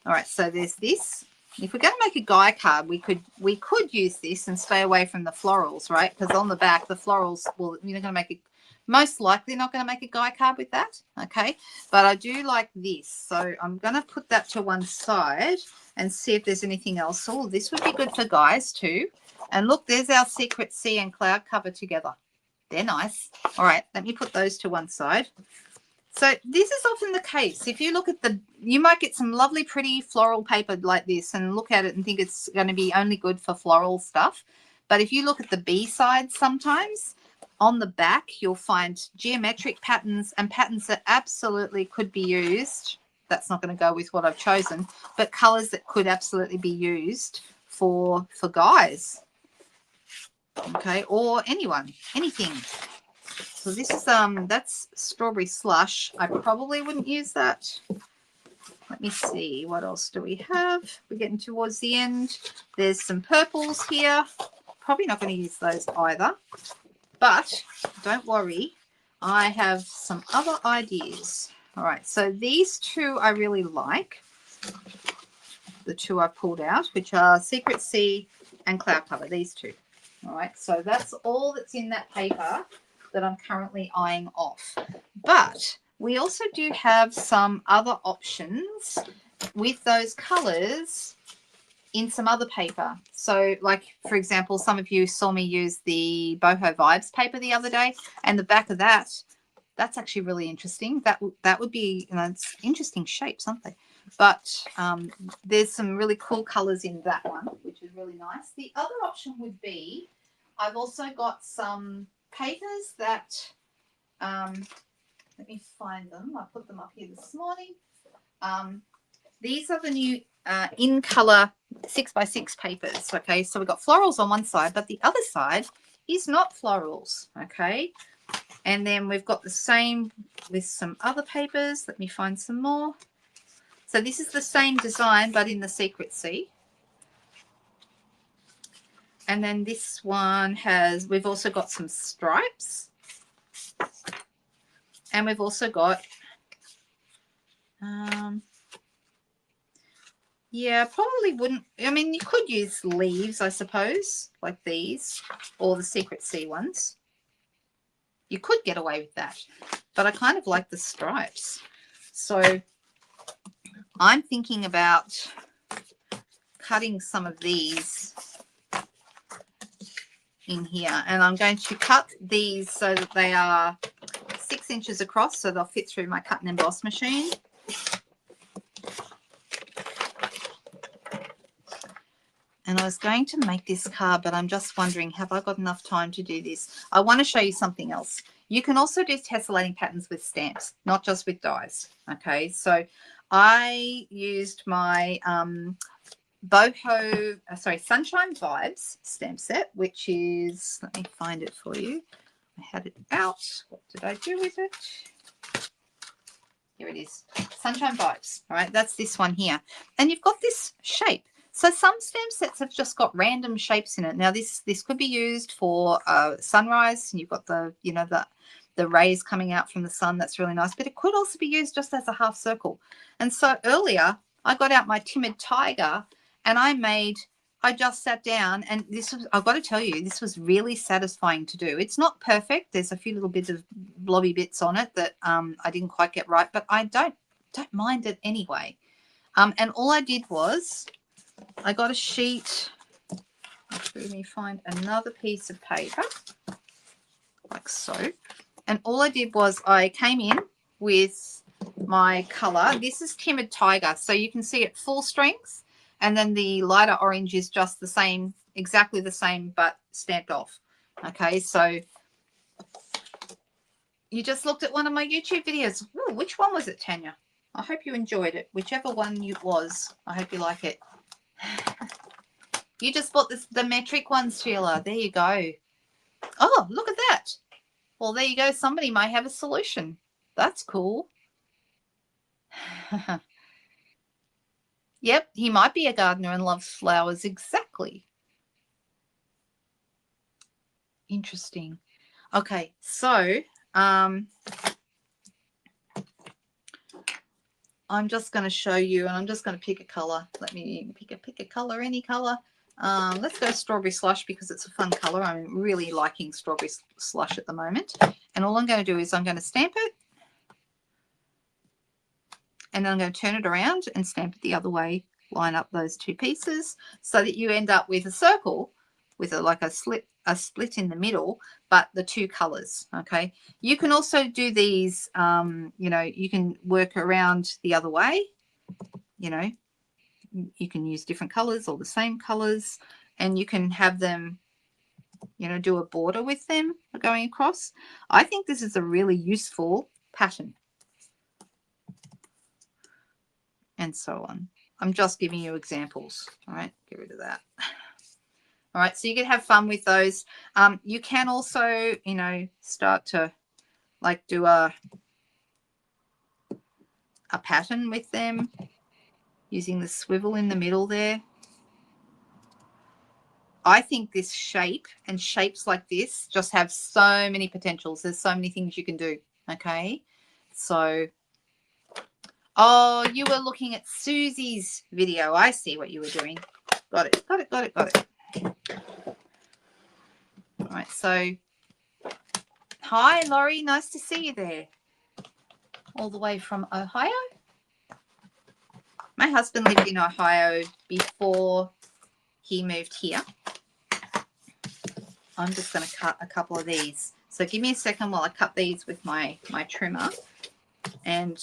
All right, so there's this. If we're going to make a guy card, we could use this and stay away from the florals, right? Because on the back, the florals, well, you're going to make it, most likely not going to make a guy card with that, okay? But I do like this, so I'm going to put that to one side and see if there's anything else. Oh, this would be good for guys too. And look, there's our Secret Sea and cloud cover together. They're nice. All right, let me put those to one side. So this is often the case. If you look at the, you might get some lovely, pretty floral paper like this and look at it and think it's going to be only good for floral stuff. But if you look at the B side sometimes, on the back, you'll find geometric patterns and patterns that absolutely could be used. That's not going to go with what I've chosen, but colors that could absolutely be used for guys. Okay, or anyone, anything. So this is that's strawberry slush. I probably wouldn't use that. Let me see, what else do we have? We're getting towards the end. There's some purples here. Probably not going to use those either. But don't worry, I have some other ideas. All right, so these two I really like. The two I pulled out, which are Secret Sea and Cloud Cover, these two. All right, so that's all that's in that paper that I'm currently eyeing off. But we also do have some other options with those colors in some other paper. So like, for example, some of you saw me use the Boho Vibes paper the other day, and the back of that's actually really interesting. That would be, you know, it's interesting shapes, aren't they? But there's some really cool colors in that one, which is really nice. The other option would be, I've also got some papers that, let me find them. I put them up here this morning. These are the new in color 6x6 papers. Okay, so we've got florals on one side, but the other side is not florals. Okay, and then we've got the same with some other papers. Let me find some more. So this is the same design, but in the Secret Sea. And then this one has, we've also got some stripes. And we've also got, yeah, probably wouldn't, I mean, you could use leaves, I suppose, like these, or the Secret Sea ones. You could get away with that, but I kind of like the stripes. So I'm thinking about cutting some of these in here, and I'm going to cut these so that they are 6 inches across, so they'll fit through my cut and emboss machine. And I was going to make this card, but I'm just wondering, have I got enough time to do this? I want to show you something else. You can also do tessellating patterns with stamps, not just with dies. Okay, so I used my Sunshine Vibes stamp set, which is, let me find it for you. I had it out. What did I do with it? Here it is. Sunshine Vibes. All right, that's this one here. And you've got this shape. So some stamp sets have just got random shapes in it. Now this could be used for sunrise, and you've got the, you know, the rays coming out from the sun. That's really nice. But it could also be used just as a half circle. And so earlier I got out my Timid Tiger, and I just sat down, and this was, I've got to tell you, this was really satisfying to do. It's not perfect. There's a few little bits of blobby bits on it that I didn't quite get right, but I don't mind it anyway. And all I did was, I got a sheet. Let me find another piece of paper, like so. And all I did was I came in with my color. This is Timid Tiger, so you can see it full strength, and then the lighter orange is just the same, exactly the same, but stamped off. Okay, so you just looked at one of my YouTube videos. Ooh, which one was it, Tanya? I hope you enjoyed it. Whichever one it was, I hope you like it. You just bought the metric ones, Sheila. There you go. Oh, look at that. Well, there you go. Somebody might have a solution. That's cool. Yep, he might be a gardener and loves flowers. Exactly. Interesting. Okay, so I'm just going to show you, and I'm just going to pick a color. Let me pick a color, any color. Let's go strawberry slush because it's a fun color. I'm really liking strawberry slush at the moment. And all I'm going to do is I'm going to stamp it, and then I'm going to turn it around and stamp it the other way. Line up those two pieces so that you end up with a circle with a split in the middle, but the two colors. Okay, you can also do these, you know, you can work around the other way. You know, you can use different colors or the same colors, and you can have them, you know, do a border with them going across. I think this is a really useful pattern, and so on. I'm just giving you examples. All right, get rid of that. All right, so you can have fun with those. You can also, you know, start to like do a pattern with them using the swivel in the middle there. I think this shape and shapes like this just have so many potentials. There's so many things you can do. Okay, so, oh, you were looking at Susie's video. I see what you were doing. Got it, got it, got it, got it. All right, so hi, Laurie. Nice to see you there. All the way from Ohio. My husband lived in Ohio before he moved here. I'm just going to cut a couple of these. So give me a second while I cut these with my trimmer. And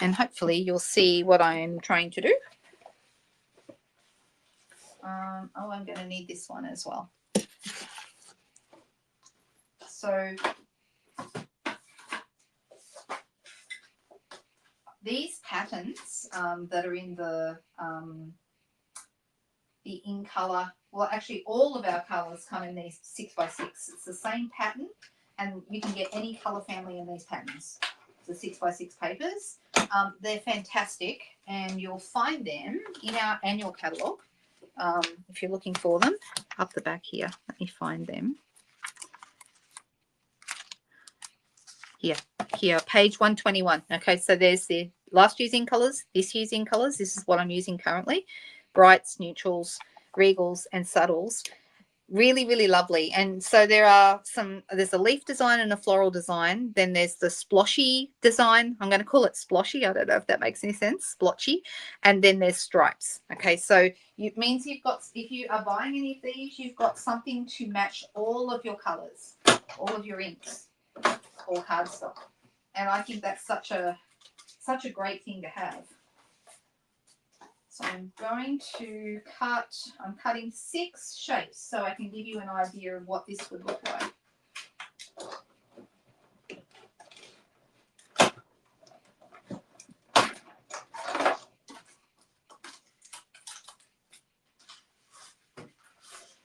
hopefully you'll see what I'm trying to do. Oh, I'm going to need this one as well. So these patterns that are in the in color, well, actually all of our colors come in these 6x6. It's the same pattern, and you can get any color family in these patterns. The 6x6 papers. They're fantastic, and you'll find them in our annual catalogue. If you're looking for them, up the back here. Let me find them. Here, page 121. Okay, so there's the last year's in colors, this year's in colors. This is what I'm using currently. Brights, neutrals, regals, and subtles. Really, really lovely. And so there's a leaf design and a floral design. Then there's the splotchy design. I'm going to call it splotchy. I don't know if that makes any sense. Splotchy. And then there's stripes. Okay, so it means you've got, if you are buying any of these, you've got something to match all of your colors, all of your inks or cardstock. And I think that's such a great thing to have. So I'm going to I'm cutting 6 shapes so I can give you an idea of what this would look like.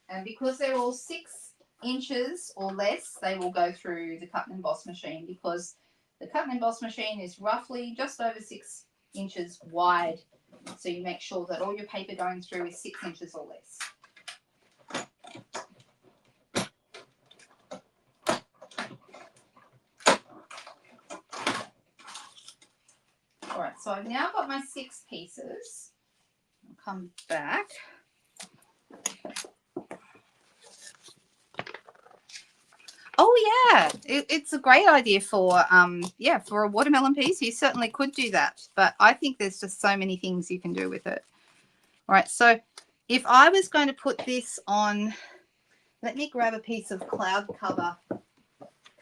And because they're all 6 inches or less, they will go through the cut and emboss machine, because the cut and emboss machine is roughly just over 6 inches wide. So you make sure that all your paper going through is 6 inches or less. All right, so I've now got my 6 pieces. I'll come back. Oh yeah, it's a great idea for for a watermelon piece. You certainly could do that, but I think there's just so many things you can do with it. All right, so if I was going to put this on, let me grab a piece of cloud cover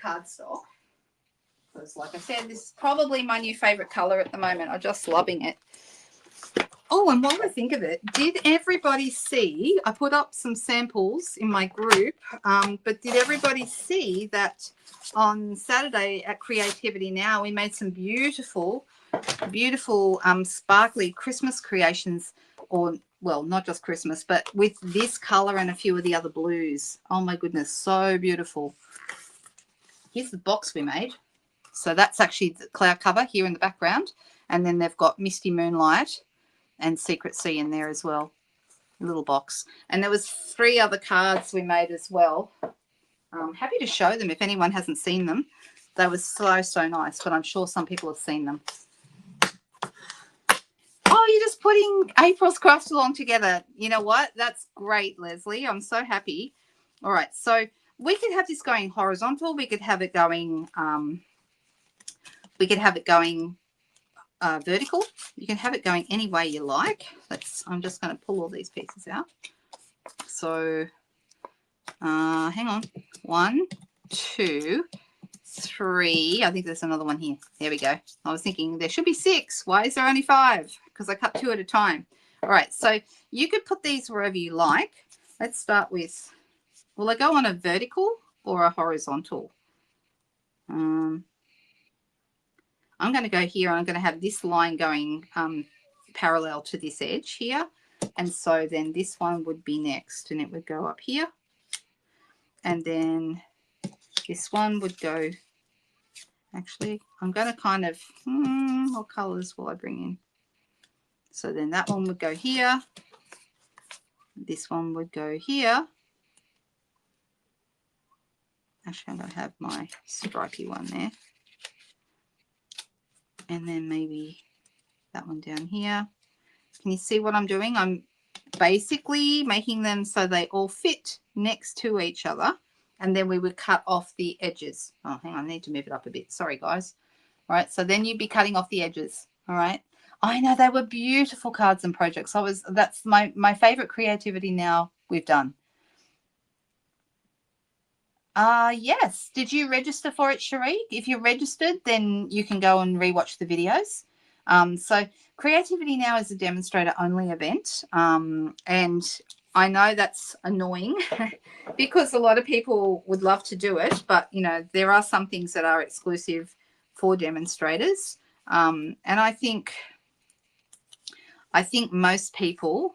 cardstock, because like I said, this is probably my new favorite color at the moment. I'm just loving it. Oh, and while I think of it, did everybody see, I put up some samples in my group, but did everybody see that on Saturday at Creativity Now, we made some beautiful beautiful sparkly Christmas creations, or well, not just Christmas, but with this color and a few of the other blues. Oh my goodness, so beautiful. Here's the box we made. So that's actually the cloud cover here in the background, and then they've got Misty Moonlight and Secret Sea in there as well. A little box. And there was 3 other cards we made as well. I'm happy to show them if anyone hasn't seen them. They were so nice, but I'm sure some people have seen them. Oh, you're just putting April's craft along together. You know what? That's great, Leslie. I'm so happy. All right, so we could have this going horizontal. We could have it going. Vertical. You can have it going any way you like. I'm just going to pull all these pieces out. So, hang on. 1, 2, 3. I think there's another one here. There we go. I was thinking there should be 6. Why is there only 5? Because I cut 2 at a time. All right, so you could put these wherever you like. Let's start with, will I go on a vertical or a horizontal? I'm going to go here. I'm going to have this line going parallel to this edge here. And so then this one would be next, and it would go up here. And then this one would go, actually, I'm going to kind of, what colors will I bring in? So then that one would go here. This one would go here. Actually, I'm going to have my stripy one there. And then maybe that one down here. Can you see what I'm doing? I'm basically making them so they all fit next to each other. And then we would cut off the edges. Oh, hang on, I need to move it up a bit. Sorry, guys. All right, so then you'd be cutting off the edges. All right. I know they were beautiful cards and projects. That's my favorite creativity now we've done. Yes. Did you register for it, Cherie? If you're registered, then you can go and rewatch the videos. So Creativity Now is a demonstrator only event. And I know that's annoying because a lot of people would love to do it, but you know, there are some things that are exclusive for demonstrators. And I think most people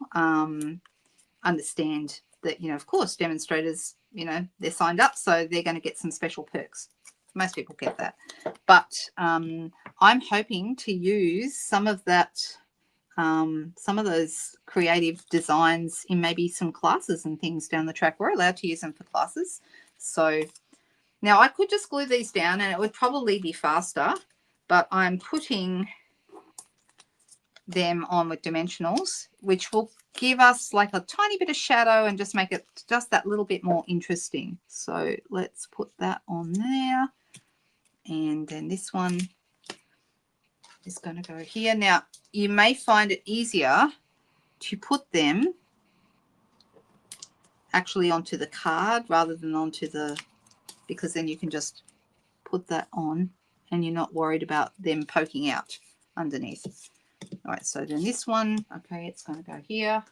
understand that, you know, of course, demonstrators, you know, they're signed up, so they're going to get some special perks. Most people get that. But I'm hoping to use some of that, some of those creative designs in maybe some classes and things down the track. We're allowed to use them for classes. So now I could just glue these down and it would probably be faster, but I'm putting them on with dimensionals, which will give us like a tiny bit of shadow and just make it just that little bit more interesting. So let's put that on there. And then this one is going to go here. Now, you may find it easier to put them actually onto the card rather than onto the, because then you can just put that on and you're not worried about them poking out underneath. All right, so then this one, okay, it's going to go here.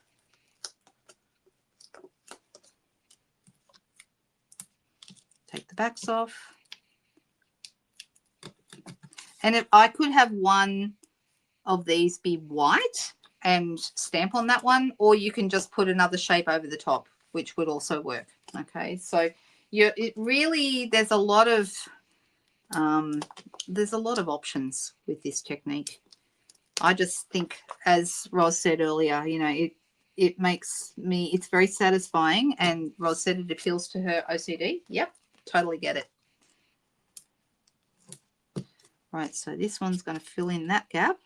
Take the backs off. And if I could have one of these be white and stamp on that one, or you can just put another shape over the top, which would also work. Okay, so it really, there's a lot of options with this technique. I just think, as Roz said earlier, you know, it makes me, it's very satisfying, and Roz said it appeals to her OCD. Yep, totally get it. Right, so this one's going to fill in that gap.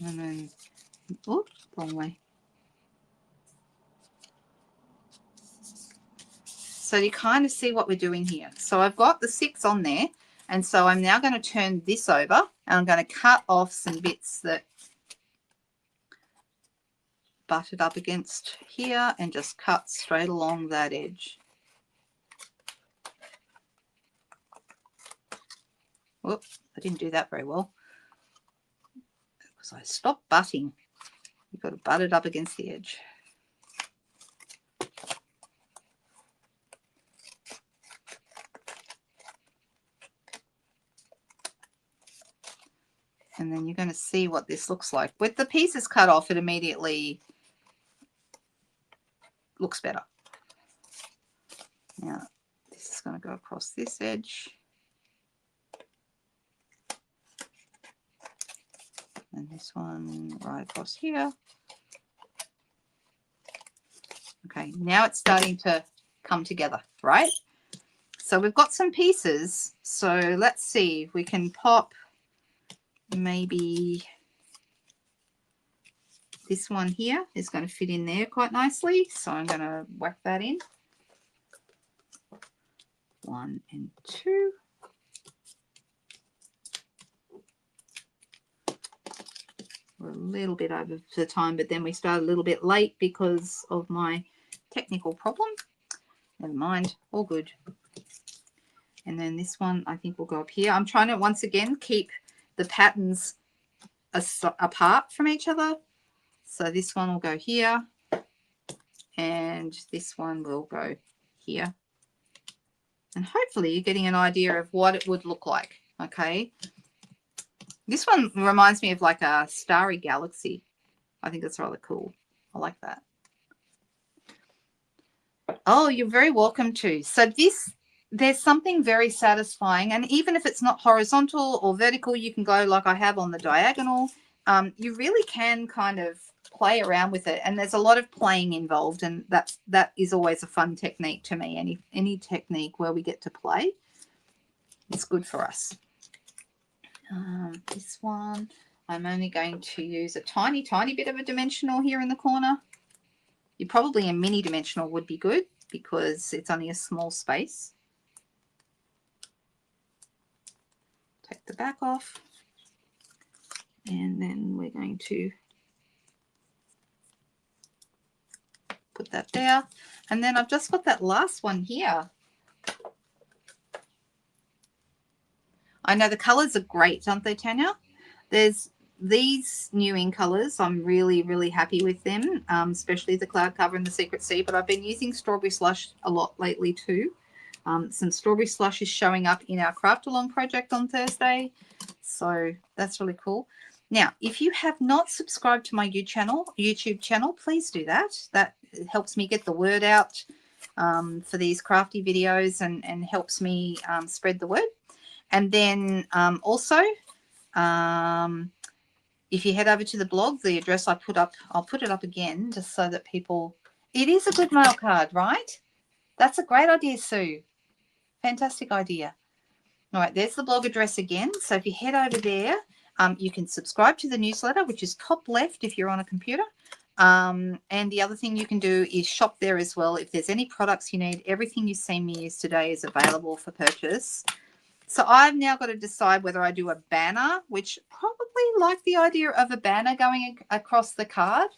And then, oops, wrong way. So you kind of see what we're doing here. So I've got the 6 on there, and so I'm now going to turn this over, and I'm going to cut off some bits that butted up against here and just cut straight along that edge. Whoops, I didn't do that very well because I stopped butting. You've got to butt it up against the edge. And then you're going to see what this looks like. With the pieces cut off, it immediately looks better. Now, this is going to go across this edge. And this one right across here. Okay, now it's starting to come together, right? So we've got some pieces. So let's see if we can pop maybe this one here is going to fit in there quite nicely. So I'm going to whack that in. 1 and 2. We're a little bit over the time, but then we started a little bit late because of my technical problem. Never mind, all good. And then this one I think will go up here. I'm trying to once again keep the patterns apart from each other. So this one will go here and this one will go here. And hopefully you're getting an idea of what it would look like. Okay. This one reminds me of like a starry galaxy. I think that's rather cool. I like that. Oh, you're very welcome to. So there's something very satisfying. And even if it's not horizontal or vertical, you can go like I have on the diagonal. You really can kind of play around with it. And there's a lot of playing involved. And that is always a fun technique to me. Any technique where we get to play, it's good for us. This one, I'm only going to use a tiny bit of a dimensional here in the corner. You probably a mini dimensional would be good because it's only a small space. Take the back off. And then we're going to put that there. And then I've just got that last one here. I know the colors are great, aren't they, Tanya? There's these new in colors. I'm really, really happy with them, especially the Cloud Cover and the Secret Sea. But I've been using Strawberry Slush a lot lately too. Some Strawberry Slush is showing up in our Craft Along project on Thursday. So that's really cool. Now, if you have not subscribed to my YouTube channel, please do that. That helps me get the word out for these crafty videos and helps me spread the word. And then also, if you head over to the blog, the address I put up, I'll put it up again just so that people, it is a good mail card, right? That's a great idea, Sue. Fantastic idea. All right, there's the blog address again. So if you head over there, you can subscribe to the newsletter, which is top left if you're on a computer. And the other thing you can do is shop there as well. If there's any products you need, everything you've seen me use today is available for purchase. So I've now got to decide whether I do a banner, which probably like the idea of a banner going across the card.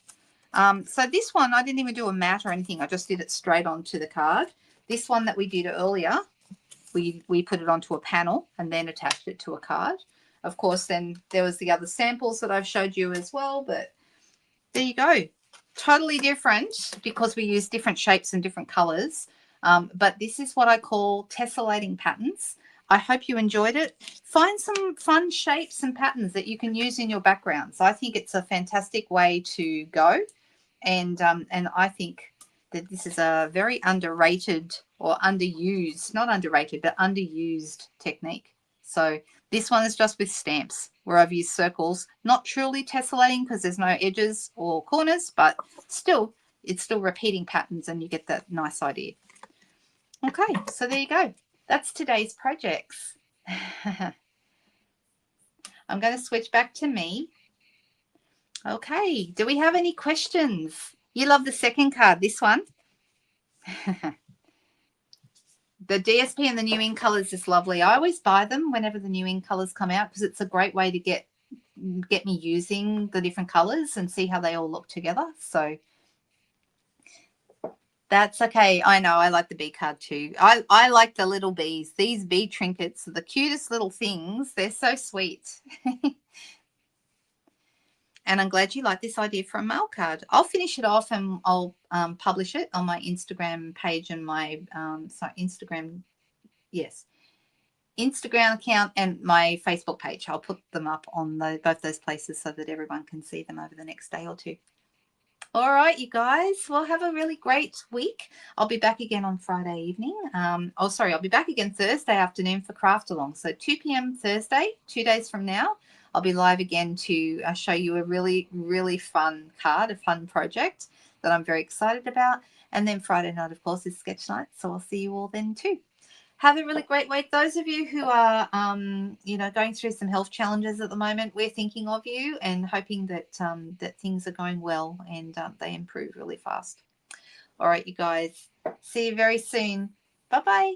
So this one, I didn't even do a mat or anything. I just did it straight onto the card. This one that we did earlier, we put it onto a panel and then attached it to a card. Of course, then there was the other samples that I've showed you as well, but there you go. Totally different because we use different shapes and different colors. But this is what I call tessellating patterns. I hope you enjoyed it. Find some fun shapes and patterns that you can use in your backgrounds. I think it's a fantastic way to go. And I think that this is a very underrated or underused, not underrated, but underused technique. So this one is just with stamps where I've used circles, not truly tessellating because there's no edges or corners, but still, it's still repeating patterns and you get that nice idea. Okay, so there you go. That's today's projects. I'm going to switch back to me. Okay, do we have any questions? You love the second card, this one. The DSP and the new in colors is lovely. I always buy them whenever the new in colors come out because it's a great way to get me using the different colors and see how they all look together. So that's okay. I know. I like the bee card too. I like the little bees. These bee trinkets are the cutest little things. They're so sweet. And I'm glad you like this idea for a mail card. I'll finish it off and I'll publish it on my Instagram page and my Instagram. Yes. Instagram account and my Facebook page. I'll put them up on both those places so that everyone can see them over the next day or two. All right, you guys. Well, have a really great week. I'll be back again on Friday evening. I'll be back again Thursday afternoon for Craft Along. So 2 p.m. Thursday, 2 days from now, I'll be live again to show you a really, really fun card, a fun project that I'm very excited about. And then Friday night, of course, is sketch night. So I'll see you all then too. Have a really great week. Those of you who are, going through some health challenges at the moment, we're thinking of you and hoping that that things are going well and they improve really fast. All right, you guys. See you very soon. Bye-bye.